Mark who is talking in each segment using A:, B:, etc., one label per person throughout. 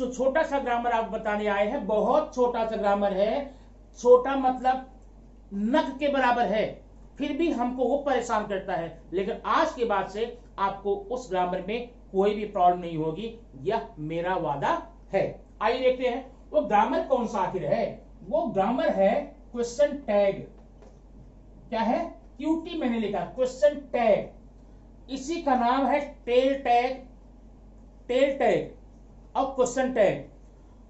A: जो छोटा सा ग्रामर आप बताने आए हैं, बहुत छोटा सा ग्रामर है, छोटा मतलब नख के बराबर है, फिर भी हमको वो परेशान करता है, लेकिन आज के बाद से आपको उस ग्रामर में कोई भी प्रॉब्लम नहीं होगी, यह मेरा वादा है। आइए देखते हैं वो ग्रामर कौन सा आखिर है। वो ग्रामर है क्वेश्चन टैग। क्या है? क्यूटी मैंने लिखा, क्वेश्चन टैग। इसी का नाम है टेल टैग, टेल टैग और क्वेश्चन टैग।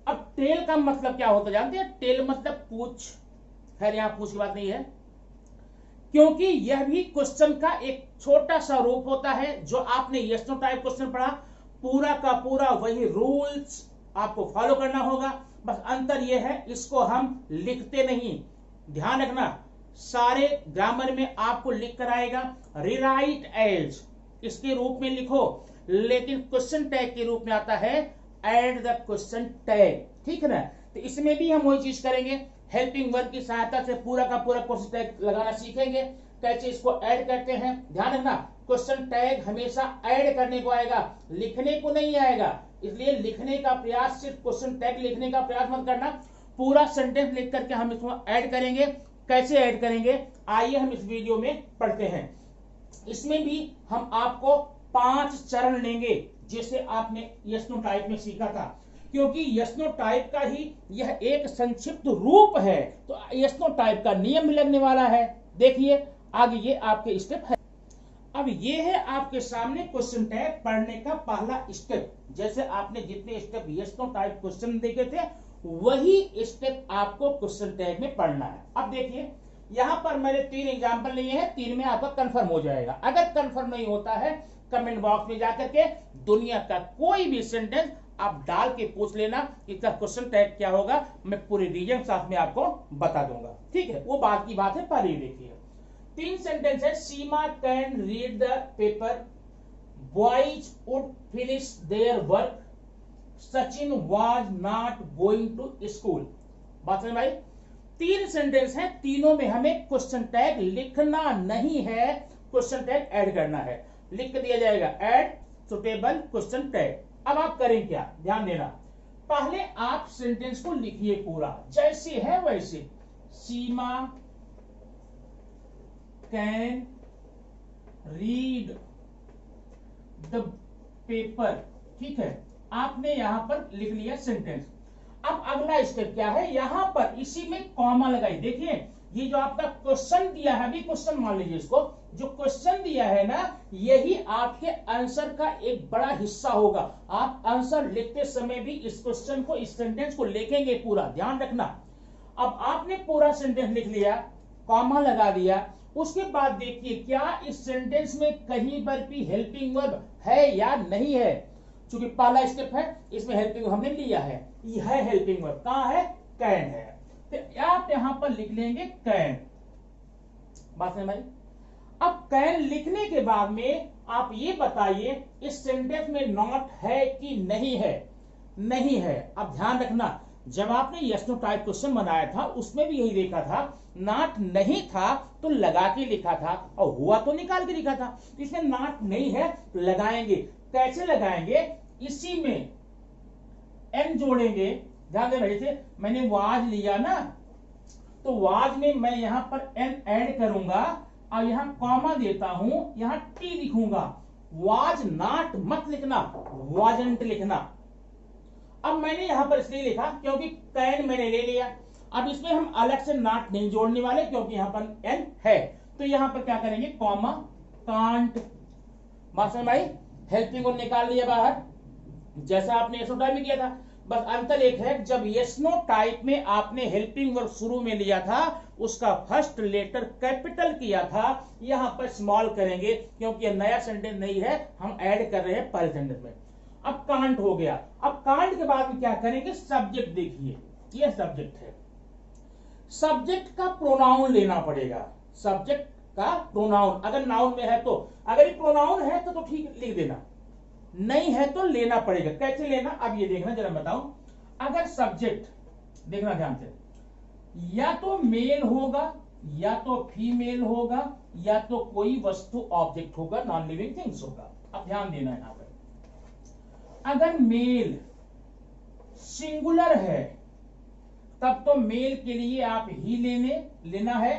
A: अब टेल का मतलब क्या होता है जानते हैं? टेल मतलब पूछ, खैर यहां पूछ की बात नहीं है, क्योंकि यह भी क्वेश्चन का एक छोटा सा रूप होता है। जो आपने यस नो टाइप क्वेश्चन पढ़ा, पूरा का पूरा वही रूल्स आपको फॉलो करना होगा, बस अंतर यह है इसको हम लिखते नहीं। ध्यान रखना, सारे ग्रामर में आपको लिख कर आएगा रिराइट एज, इसके रूप में लिखो, लेकिन क्वेश्चन टैग के रूप में आता है एड द क्वेश्चन टैग। ठीक है ना? तो इसमें भी हम वही चीज करेंगे, हेल्पिंग वर्ब की सहायता से पूरा का पूरा क्वेश्चन टैग लगाना सीखेंगे, कैसे इसको ऐड करते हैं। ध्यान रखना, क्वेश्चन टैग हमेशा ऐड करने को आएगा, लिखने को नहीं आएगा, इसलिए लिखने का प्रयास, सिर्फ क्वेश्चन टैग लिखने का प्रयास मत करना, पूरा सेंटेंस लिख करके हम इसको ऐड करेंगे। कैसे ऐड करेंगे आइए हम इस वीडियो में पढ़ते हैं। इसमें भी हम आपको 5 चरण लेंगे, जैसे आपने यस नो टाइप में सीखा था, क्योंकि यस नो टाइप का ही यह एक संक्षिप्त रूप है, तो यस नो टाइप का नियम भी लगने वाला है। देखिए आगे ये आपके स्टेप है। अब ये है आपके सामने क्वेश्चन टैग पढ़ने का पहला स्टेप। जैसे आपने जितने step yes no type question देखे थे, वही स्टेप आपको क्वेश्चन टैग में पढ़ना है। अब देखिए यहां पर मैंने 3 एग्जांपल लिए हैं, 3 में आपका कंफर्म हो जाएगा। अगर कंफर्म नहीं होता है, कमेंट बॉक्स में जाकर के दुनिया का कोई भी सेंटेंस आप डाल के पूछ लेना, इसका क्वेश्चन टैग क्या होगा, मैं पूरे रीजन साथ में आपको बता दूंगा। ठीक है, वो बात की बात है। पहले देखिए 3 सेंटेंस है। Seema can read the paper, boys would finish their work, Sachin was not going to school. बात समझ भाई? 3 सेंटेंस है, तीनों में हमें क्वेश्चन टैग लिखना नहीं है, क्वेश्चन टैग ऐड करना है। लिख दिया जाएगा ऐड सुटेबल क्वेश्चन टैग। अब आप करें क्या, ध्यान देना, पहले आप सेंटेंस को लिखिए पूरा जैसे है वैसे। सीमा कैन रीड द पेपर, ठीक है, आपने यहां पर लिख लिया सेंटेंस। अब अगला स्टेप क्या है, यहां पर इसी में कॉमा लगाई। देखिए ये जो आपका क्वेश्चन दिया है, अभी क्वेश्चन मान लीजिए इसको, जो क्वेश्चन दिया है ना, यही आपके आंसर का एक बड़ा हिस्सा होगा। आप आंसर लिखते समय भी इस क्वेश्चन को, इस सेंटेंस को लिखेंगे पूरा, ध्यान रखना। अब आपने पूरा सेंटेंस लिख लिया, कॉमा लगा दिया, उसके बाद देखिए क्या इस सेंटेंस में कहीं पर भी हेल्पिंग वर्ब है या नहीं है। चूंकि पहला स्टेप है, इसमें हेल्पिंग हमने लिया है, यह है हेल्पिंग वर्ब, कहां है, कैन है, तो आप यहां पर लिख लेंगे कैन। बात समझ में? अब कैन लिखने के बाद में आप ये बताइए इस सेंटेंस में नॉट है कि नहीं है। नहीं है। अब ध्यान रखना, जब आपने यस नो टाइप क्वेश्चन बनाया था उसमें भी यही देखा था, नॉट नहीं था तो लगा के लिखा था, और हुआ तो निकाल के लिखा था। इसमें नॉट नहीं है तो लगाएंगे। कैसे लगाएंगे, इसी में एन जोड़ेंगे। ध्यान देना, जैसे मैंने वाज लिया ना, तो वाज में मैं यहां पर एन ऐड करूंगा और यहां कॉमा देता हूं, यहां टी लिखूंगा। वाज नॉट मत लिखना, वाजंट लिखना। अब मैंने यहां पर इसलिए लिखा क्योंकि कैन मैंने ले लिया। अब इसमें हम अलग से नॉट नहीं जोड़ने वाले, क्योंकि यहां पर एन है, तो यहां पर क्या करेंगे, कॉमा कांट। बात समझ में? हेल्पिंग को निकाल लिया बाहर, जैसा आपने यस नो टाइप में किया था। बस अंतर एक है, जब यस नो टाइप में आपने हेल्पिंग वर्ब शुरू में लिया था, उसका फर्स्ट लेटर कैपिटल किया था, यहां पर स्मॉल करेंगे, क्योंकि यह नया सेंटेंस नहीं है, हम ऐड कर रहे हैं पहले सेंटेंस में। अब कांट हो गया। अब कांट के बाद में क्या करेंगे, सब्जेक्ट। देखिए यह सब्जेक्ट है, सब्जेक्ट का प्रोनाउन लेना पड़ेगा। सब्जेक्ट का प्रोनाउन अगर नाउन में है तो, अगर ये प्रोनाउन है तो ठीक लिख देना, नहीं है तो लेना पड़ेगा। कैसे लेना, अब ये देखना जरा बताऊं। अगर सब्जेक्ट, देखना ध्यान से, या तो मेल होगा, या तो फीमेल होगा, या तो कोई वस्तु ऑब्जेक्ट होगा, नॉन लिविंग थिंग्स होगा। अब ध्यान देना यहां पर, अगर मेल सिंगुलर है तब तो मेल के लिए आप ही लेना है,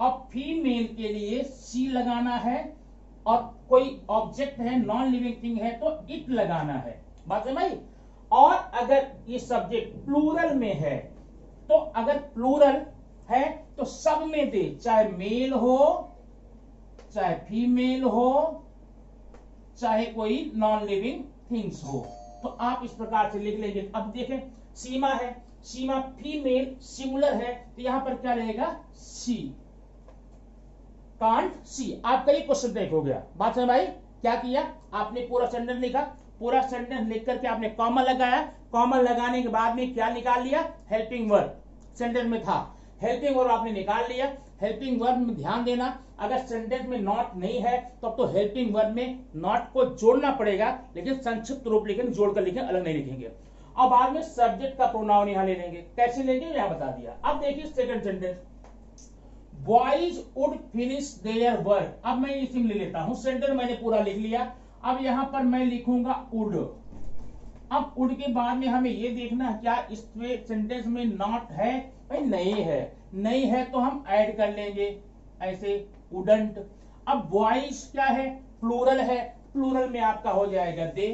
A: और फीमेल के लिए सी लगाना है, और कोई ऑब्जेक्ट है नॉन लिविंग थिंग है तो इट लगाना है। बात है भाई। और अगर ये सब्जेक्ट प्लूरल में है तो अगर प्लूरल है तो सब में दे, चाहे मेल हो चाहे फीमेल हो चाहे कोई नॉन लिविंग थिंग्स हो, तो आप इस प्रकार से लिख लेंगे। अब देखें सीमा है, सीमा फीमेल सिंगुलर है तो यहां पर क्या रहेगा, सी, कांट सी। आपका ये क्वेश्चन टेक हो गया। बात है भाई। क्या किया आपने, पूरा सेंटेंस लिखा, पूरा सेंटेंस लिख करके आपने कॉमा लगाया, कॉमा लगाने के बाद में क्या निकाल लिया, हेल्पिंग वर्ब सेंटेंस में था, हेल्पिंग वर्ब आपने निकाल लिया। हेल्पिंग वर्ब में ध्यान देना, अगर सेंटेंस में नॉट नहीं है तो हेल्पिंग वर्ब में नॉट को जोड़ना पड़ेगा, लेकिन संक्षिप्त रूप लिखेंगे, जोड़कर लिखेंगे, अलग नहीं लिखेंगे। और बाद में सब्जेक्ट का प्रोनाउन यहां ले लेंगे। कैसे लेंगे यहां बता दिया। अब देखिए second sentence, boys would finish their work. अब मैं इसी में ले लेता हूं, सेंटेंस मैंने पूरा लिख लिया। अब यहां पर मैं लिखूंगा वुड। अब वुड के बाद में हमें ये देखना है क्या इस सेंटेंस में नॉट है, भाई नहीं है, नहीं है तो हम ऐड कर लेंगे ऐसे वुडंट। अब बॉयज क्या है, प्लूरल है, प्लूरल में आपका हो जाएगा दे,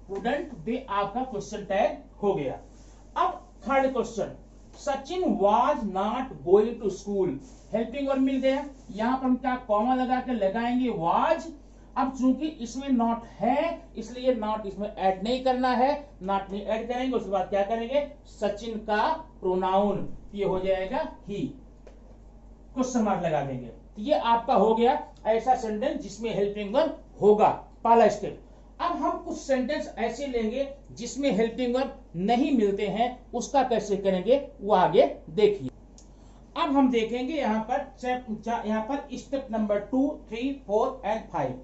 A: वुडंट दे, आपका क्वेश्चन टैग हो गया। अब third question, Sachin was not going to school. Helping verb मिल गया, यहां पर हम क्या कॉमा लगा के लगाएंगे वाज। अब चूंकि इसमें नॉट है इसलिए नॉट इसमें ऐड नहीं करना है, नॉट नहीं ऐड करेंगे। उसके बाद क्या करेंगे, सचिन का प्रोनाउन, ये हो जाएगा ही, क्वेश्चन मार्क लगा देंगे। तो ये आपका हो गया ऐसा सेंटेंस जिसमें हेल्पिंग वर्ब होगा, पहला स्टेप। अब हम कुछ सेंटेंस ऐसे लेंगे जिसमें हेल्पिंग वर्ब नहीं मिलते हैं, उसका कैसे करेंगे वो आगे देखिए। अब हम देखेंगे यहाँ पर step number 2, 3, 4 and 5।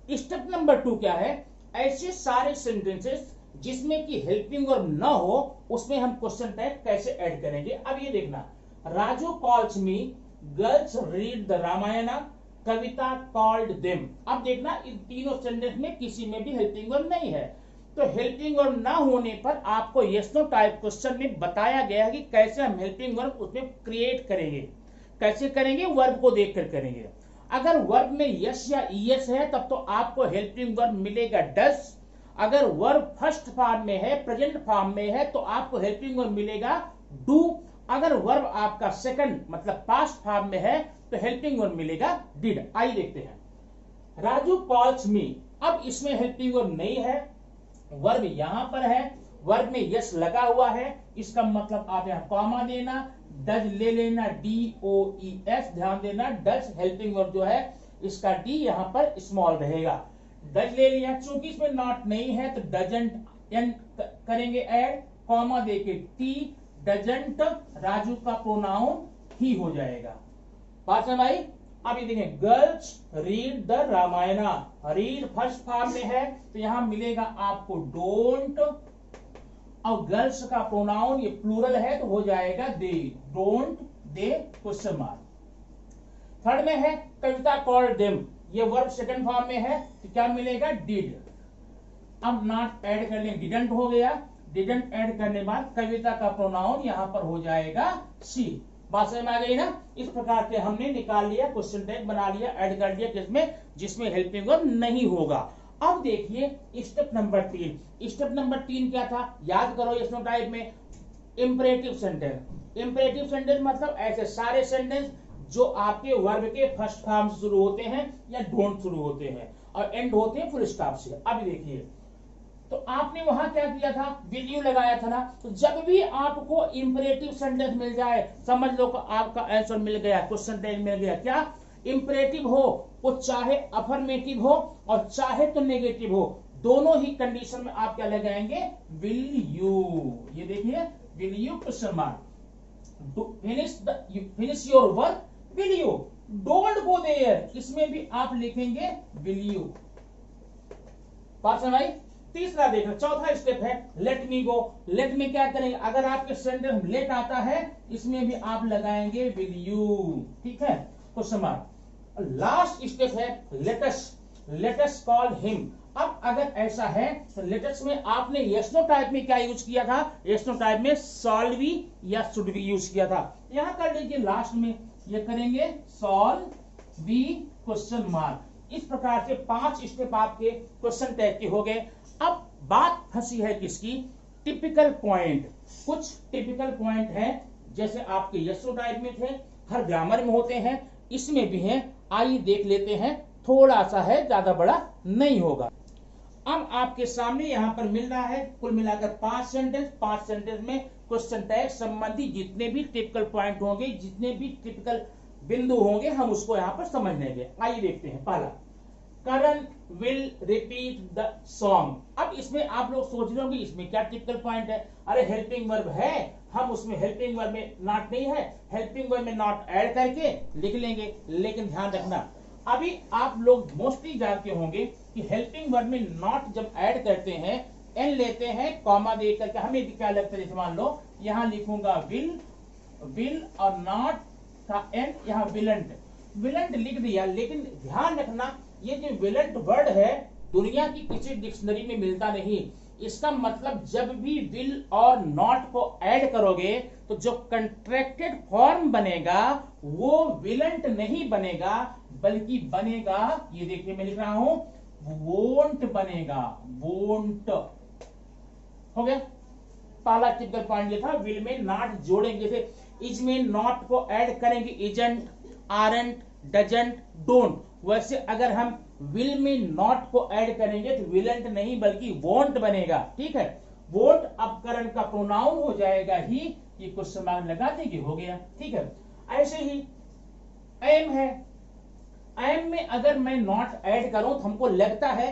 A: Step number 2 क्या है, ऐसे सारे सेंटेंसेस जिसमें कि हेल्पिंग वर्ब न हो उसमें हम क्वेश्चन टैग कैसे ऐड करेंगे। अब ये देखना, Raju calls me, girls read the Ramayana, Kavita called them. अब देखना इन तीनों सेंटेंस में किसी में भी हेल्पिंग वर्ब नहीं है, तो हेल्पिंग वर्ब ना होने पर आपको यस नो टाइप क्वेश्चन में बताया गया है कि कैसे हम हेल्पिंग वर्ब उसमें क्रिएट करेंगे। कैसे करेंगे, वर्ब को देखकर करेंगे। अगर वर्ब में यस या ईएस है तब तो आपको हेल्पिंग वर्ब मिलेगा डस। अगर वर्ब फर्स्ट फॉर्म में है, प्रेजेंट फॉर्म में है, तो आपको हेल्पिंग वर्ब मिलेगा डू। अगर वर्ब आपका सेकंड मतलब पास्ट फॉर्म में है तो हेल्पिंग वर्ब मिलेगा डिड। आइए देखते हैं, राजू कॉल्स मी। अब इसमें हेल्पिंग वर्ब नहीं है, वर्ब यहां पर है, वर्ब में यस लगा हुआ है, इसका मतलब आप यहां कॉमा देना, डज ले लेना, DOES, ध्यान देना डज हेल्पिंग वर्ब जो है इसका डी यहां पर स्मॉल रहेगा। डज ले लिया, चूंकि इसमें नॉट नहीं है तो डजंट एंड करेंगे ऐड, कॉमा देके टी, डजंट, राजू का प्रोनाउन ही हो जाएगा। बात है भाई। अब ये देखें, girls read the Ramayana, read first form में है तो यहां मिलेगा आपको डोंट, और गर्ल्स का प्रोनाउन ये प्लूरल है तो हो जाएगा they, don't they, question mark. Third में है कविता कॉल्ड देम, ये वर्ब सेकंड फॉर्म में है तो क्या मिलेगा डिड। अब नॉट ऐड कर लें, डिडंट हो गया, डिडंट ऐड करने बाद कविता का प्रोनाउन यहां पर हो जाएगा शी। बात समझ में आ गई ना। इस प्रकार से हमने निकाल लिया, क्वेश्चन टैग बना लिया, ऐड कर दिया किसमें, जिसमें हेल्पिंग वर्ब नहीं होगा। अब देखिए स्टेप नंबर 3। स्टेप नंबर 3 क्या था, याद करो इस टाइप में, इंपरेटिव सेंटेंस। इंपरेटिव सेंटेंस मतलब ऐसे सारे सेंटेंस जो आपके वर्ब के फर्स्ट फॉर्म से शुरू होते हैं या डोंट शुरू होते हैं और एंड होते हैं फुल स्टॉप से। अब देखिए, तो आपने वहां क्या किया था, विल यू लगाया था ना। तो जब भी आपको इंपरेटिव सेंटेंस मिल जाए समझ लो कि आपका आंसर मिल गया, क्वेश्चन टैग मिल गया। क्या इंपरेटिव हो वो चाहे अफर्मेटिव हो और चाहे तो नेगेटिव हो, दोनों ही कंडीशन में आप क्या लगाएंगे, विल यू। ये देखिए will you question mark, finish your work will you, don't go there, इसमें भी आप लिखेंगे विल यू। बात समझ। तीसरा देखना, चौथा स्टेप है लेट मी गो। लेट में क्या करेंगे, अगर आपके सेंटेंस लेट आता है इसमें भी आप लगाएंगे विल यू, ठीक है, क्वेश्चन मार्क। लास्ट स्टेप है लेटस, लेटस कॉल हिम। अब अगर ऐसा है तो लेटेस्ट में आपने यस नो टाइप में क्या यूज किया था, यस नो टाइप में सॉल्व बी या शुड बी यूज किया था। यहां कर लीजिए लास्ट में ये करेंगे सॉल्व बी क्वेश्चन मार्क। इस प्रकार से 5 स्टेप आपके क्वेश्चन टैग के हो गए। अब बात फंसी है किसकी, टिपिकल पॉइंट। कुछ टिपिकल पॉइंट है जैसे आपके यस नो टाइप में थे, हर ग्रामर में होते हैं, इसमें भी है। आइए देख लेते हैं, थोड़ा सा है, ज्यादा बड़ा नहीं होगा। अब आपके सामने यहां पर मिल रहा है कुल मिलाकर 5 सेंटेंस। 5 सेंटेंस में क्वेश्चन टैग संबंधी जितने भी टिपिकल पॉइंट होंगे, जितने भी टिपिकल बिंदु होंगे, हम उसको यहां पर समझ लेंगे। आइए देखते हैं। पहला, करण विल रिपीट द सॉन्ग। अब इसमें आप लोग सोच रहे होंगे इसमें क्या टिपिकल पॉइंट है, अरे हेल्पिंग वर्ब है, हम उसमें हेल्पिंग वर्ब में नॉट नहीं है, हेल्पिंग वर्ब में नॉट ऐड करके लिख लेंगे। लेकिन ध्यान रखना, अभी आप लोग मोस्टली जानते होंगे कि हेल्पिंग वर्ब में नॉट जब ऐड करते हैं, एन लेते हैं, कॉमा दे करके, हमें भी क्या लगता है, मान लो यहां लिखूंगा विल और नॉट का एन, यहां विलंट लिख दिया। लेकिन ध्यान रखना, ये जो विलंट वर्ड है दुनिया की किसी डिक्शनरी में मिलता नहीं। इसका मतलब जब भी विल और नॉट को ऐड करोगे तो जो कंट्रैक्टेड फॉर्म बनेगा वो विलंट नहीं बनेगा, बल्कि बनेगा, ये देखिए मैं लिख रहा हूं, वोंट बनेगा, वोंट। हो गया। पहला टिपिकल पॉइंट ये था, विल में नॉट जोड़ेंगे, जैसे इज में नॉट को ऐड करेंगे, इजंट, आरंट, डजंट, डोंट। वैसे अगर हम विल में नॉट को ऐड करेंगे तो विलंट नहीं बल्कि वोंट बनेगा। ठीक है, वोंट अब करण का प्रोनाउन हो जाएगा ही, ये क्वेश्चन मार्क लगा देंगे, हो गया। ठीक है, ऐसे ही एम है, एम में अगर मैं नॉट ऐड करूं तो हमको लगता है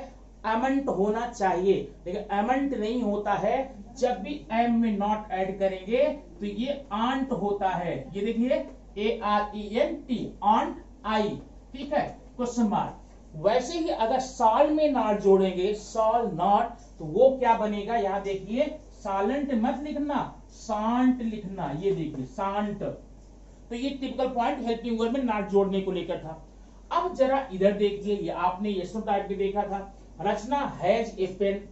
A: एमंट होना चाहिए, लेकिन एमंट नहीं होता है। जब भी एम में नॉट ऐड करेंगे तो ये आंट होता है। ये देखिए ARENT, आंट, आई। ठीक है, क्वेश्चन मार्क। वैसे ही अगर साल में नॉट जोड़ेंगे, सॉल नॉट, तो वो क्या बनेगा, यहां देखिए, सालंट मत लिखना, सांट लिखना। ये देखिए सांट। तो ये टिपिकल पॉइंट हेल्पिंग वर्ब में नॉट जोड़ने को लेकर था। अब जरा इधर देखिए, ये आपने यस नो टाइप में देखा था, रचना हैज ए पेन।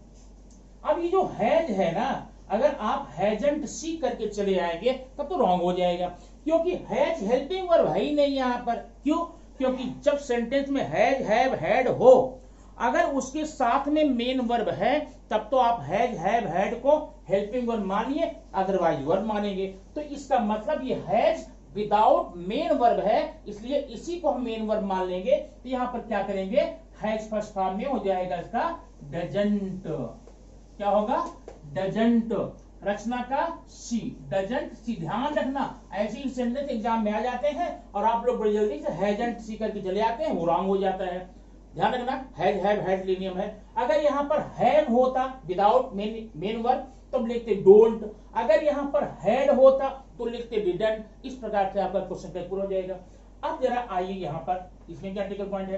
A: अब ये जो हैज है ना, अगर आप हैजंट सी करके चले आएंगे तब तो रॉन्ग हो जाएगा, क्योंकि हैज हेल्पिंग वर्ब है ही नहीं यहां पर। क्यों? क्योंकि जब सेंटेंस में हैज, हैव, हैड हो, अगर उसके साथ में मेन वर्ब है तब तो आप हैज, हैव, हैड को हेल्पिंग वर्ब मानिए, अदरवाइज वर्ब मानेंगे। तो इसका मतलब ये हैज विदाउट मेन वर्ब है, इसलिए इसी को हम मेन वर्ब मान लेंगे। तो यहां पर क्या करेंगे, हैज फर्स्ट फॉर्म में हो जाएगा इसका डजंट। क्या होगा, डजंट। रचना का सी, डजंट सी। ध्यान रखना, ऐसे ही सेंटेंस एग्जाम में आ जाते हैं और आप लोग बड़ी जल्दी से हैजंट सी करके चले आते हैं, वो रॉन्ग हो जाता है। ध्यान रखना, हैज, हैव, हैड लिनियम है। अगर यहां पर हैव होता विदाउट मेन वर्ब तो लिखते डोंट, अगर यहां पर हैड होता तो लिखते डिडंट। इस प्रकार से आपका क्वेश्चन पूरा हो जाएगा। अब जरा आइए यहां पर, इसमें क्या टिपिकल पॉइंट है,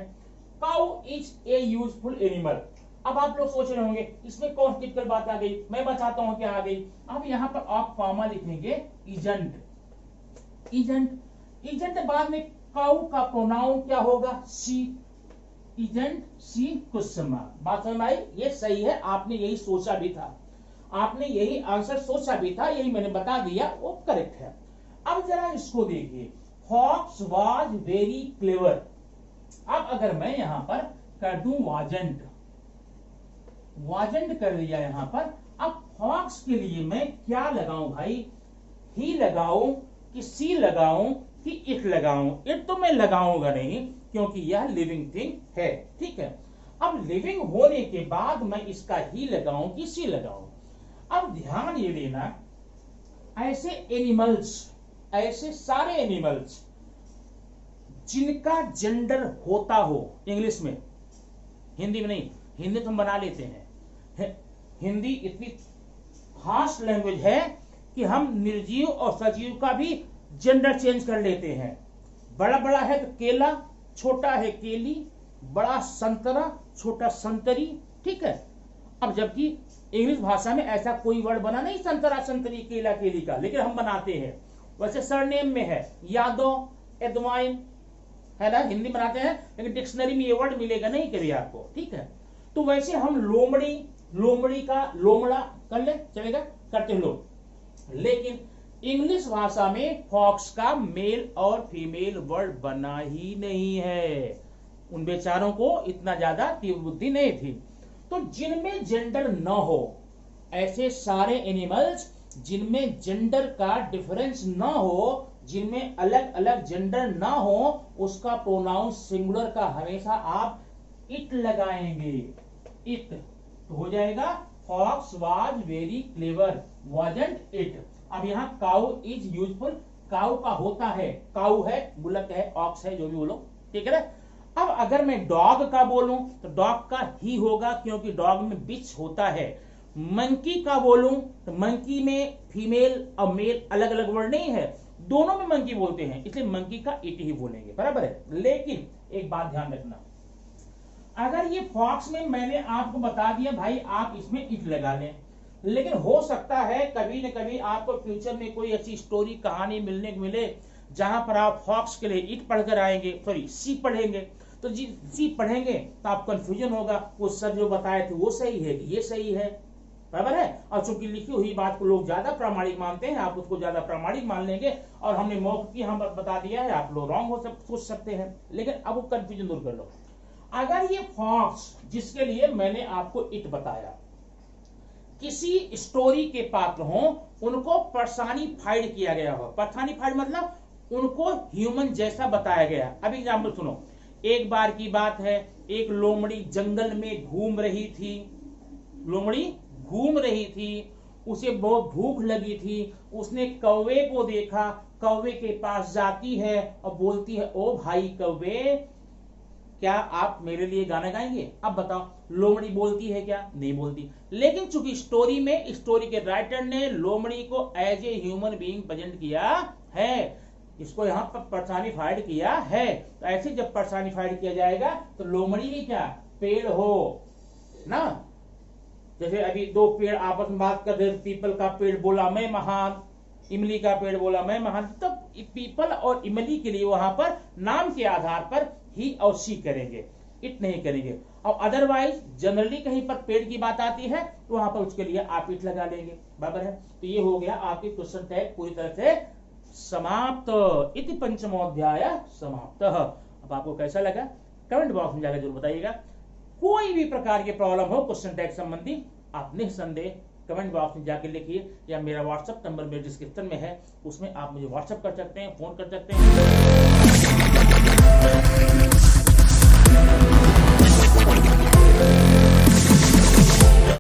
A: cow is a useful animal. अब आप लोग सोच रहे होंगे इसमें कौन टिपिकल बात आ गई, मैं बताता हूं क्या आ गई। अब यहां पर आप कॉमा लिखेंगे, इजंट। इजंट बाद में काउ का प्रोनाउन क्या होगा, सी, इजंट सी क्वेश्चन मार्क। बात समझ में आई? ये सही है, आपने यही सोचा भी था, आपने यही आंसर सोचा भी था, यही मैंने बता दिया, वो करेक्ट है। अब जरा इसको देखिए, फॉक्स वाज वेरी क्लेवर। अब अगर मैं यहां पर कर दूं वाजंट, वाजंट कर दिया यहां पर। अब फॉक्स के लिए मैं क्या लगाऊं भाई, ही लगाऊं कि सी लगाऊं कि इट लगाऊं? इट तो मैं लगाऊंगा नहीं क्योंकि यह लिविंग थिंग है। ठीक है, अब लिविंग होने के बाद मैं इसका ही लगाऊं कि सी लगाऊं? अब ध्यान ये देना, ऐसे एनिमल्स, ऐसे सारे एनिमल्स जिनका जेंडर होता हो, इंग्लिश में, हिंदी में नहीं, हिंदी तो हम बना लेते हैं, हिंदी इतनी फास्ट लैंग्वेज है कि हम निर्जीव और सजीव का भी जेंडर चेंज कर लेते हैं। बड़ा बड़ा है तो केला, छोटा है केली, बड़ा संतरा, छोटा संतरी। ठीक है, अब जबकि इंग्लिश भाषा में ऐसा कोई वर्ड बना नहीं, संतरा, संतरी, केला, केली का, लेकिन हम बनाते हैं। वैसे सरनेम में है यादव, एडवाइन, है ना, हिंदी बनाते हैं, लेकिन डिक्शनरी में ये वर्ड मिलेगा नहीं कभी आपको। ठीक है, तो वैसे हम लोमड़ी, लोमड़ी का लोमड़ा कर ले, चलेगा, करते हैं लोग। लेकिन इंग्लिश भाषा में फॉक्स का मेल और फीमेल वर्ड बना ही नहीं है। उन बेचारों को इतना ज्यादा तीव्र बुद्धि नहीं थी। तो जिनमें जेंडर न हो, ऐसे सारे एनिमल्स जिनमें जेंडर का डिफरेंस न हो, जिनमें अलग अलग जेंडर ना हो, उसका प्रोनाउन सिंगुलर का हमेशा आप इट लगाएंगे। इट तो हो जाएगा fox was very clever, wasn't it. अब यहां काउ इज यूजफुल, काउ का होता है, काउ है, बुलक है, ऑक्स है, जो भी बोलो, ठीक है ना। अब अगर मैं डॉग का बोलूं तो डॉग का ही होगा, क्योंकि डॉग में बिच होता है। मंकी का बोलूं तो मंकी में फीमेल और मेल अलग अलग वर्ड नहीं है, दोनों में मंकी बोलते हैं, इसलिए मंकी का इट ही बोलेंगे, बराबर है। लेकिन एक बात ध्यान रखना, अगर ये फॉक्स में मैंने आपको बता दिया भाई आप इसमें इट लगा लें, लेकिन हो सकता है कभी न कभी आपको फ्यूचर में कोई ऐसी स्टोरी कहानी मिलने को मिले जहां पर आप फॉक्स के लिए इट पढ़कर आएंगे, सॉरी सी पढ़ेंगे, तो जी सी पढ़ेंगे तो आप कंफ्यूजन होगा, वो सर जो बताए थे वो सही है कि ये सही है, बराबर है। और चूंकि लिखी हुई बात को लोग ज्यादा प्रामाणिक मानते हैं, आप उसको ज्यादा प्रामाणिक मान लेंगे, और हमने मौके की हम बता दिया है, आप लोग रॉन्ग हो सोच सकते हैं। लेकिन अब वो कंफ्यूजन दूर कर लो। अगर ये फॉक्स जिसके लिए मैंने आपको इट बताया किसी स्टोरी के पात्र हो, उनको पर्सनिफाइड किया गया हो, पर्सनिफाइड मतलब उनको ह्यूमन जैसा बताया गया। अब एग्जाम्पल सुनो, एक बार की बात है, एक लोमड़ी जंगल में घूम रही थी, लोमड़ी घूम रही थी, उसे बहुत भूख लगी थी, उसने कौवे को देखा, कौवे के पास जाती है और बोलती है, ओ भाई कौवे, क्या आप मेरे लिए गाना गाएंगे? अब बताओ, लोमड़ी बोलती है क्या? नहीं बोलती। लेकिन चूंकि स्टोरी में स्टोरी के राइटर ने लोमड़ी को as a human being present किया है, इसको यहां पर पर्सनिफाइड किया है, तो ऐसे जब पर्सनिफाइड किया जाएगा तो लोमड़ी भी क्या पेड़ हो ना। जैसे अभी दो पेड़ आपस में बात कर रहे, पीपल का पेड़ बोला मैं महान, इमली का पेड़ बोला मैं महान, तब पीपल और इमली के लिए वहां पर नाम के आधार पर ही और सी करेंगे, इट नहीं करेंगे। और अदरवाइज जनरली कहीं पर पेड़ की बात आती है तो वहां पर उसके लिए आप इट लगा लेंगे, बराबर है। तो ये हो गया आपके क्वेश्चन टैग पूरी तरह से समाप्त। इति पंचमोध्याय समाप्त। अब आपको कैसा लगा कमेंट बॉक्स में जाकर जरूर बताइएगा। कोई भी प्रकार के प्रॉब्लम हो क्वेश्चन टैग संबंधी, आप निसंदेह कमेंट बॉक्स में जाकर लिखिए, या मेरा व्हाट्सएप नंबर मेरे डिस्क्रिप्शन में है, उसमें आप मुझे व्हाट्सएप कर सकते हैं, फोन कर सकते हैं।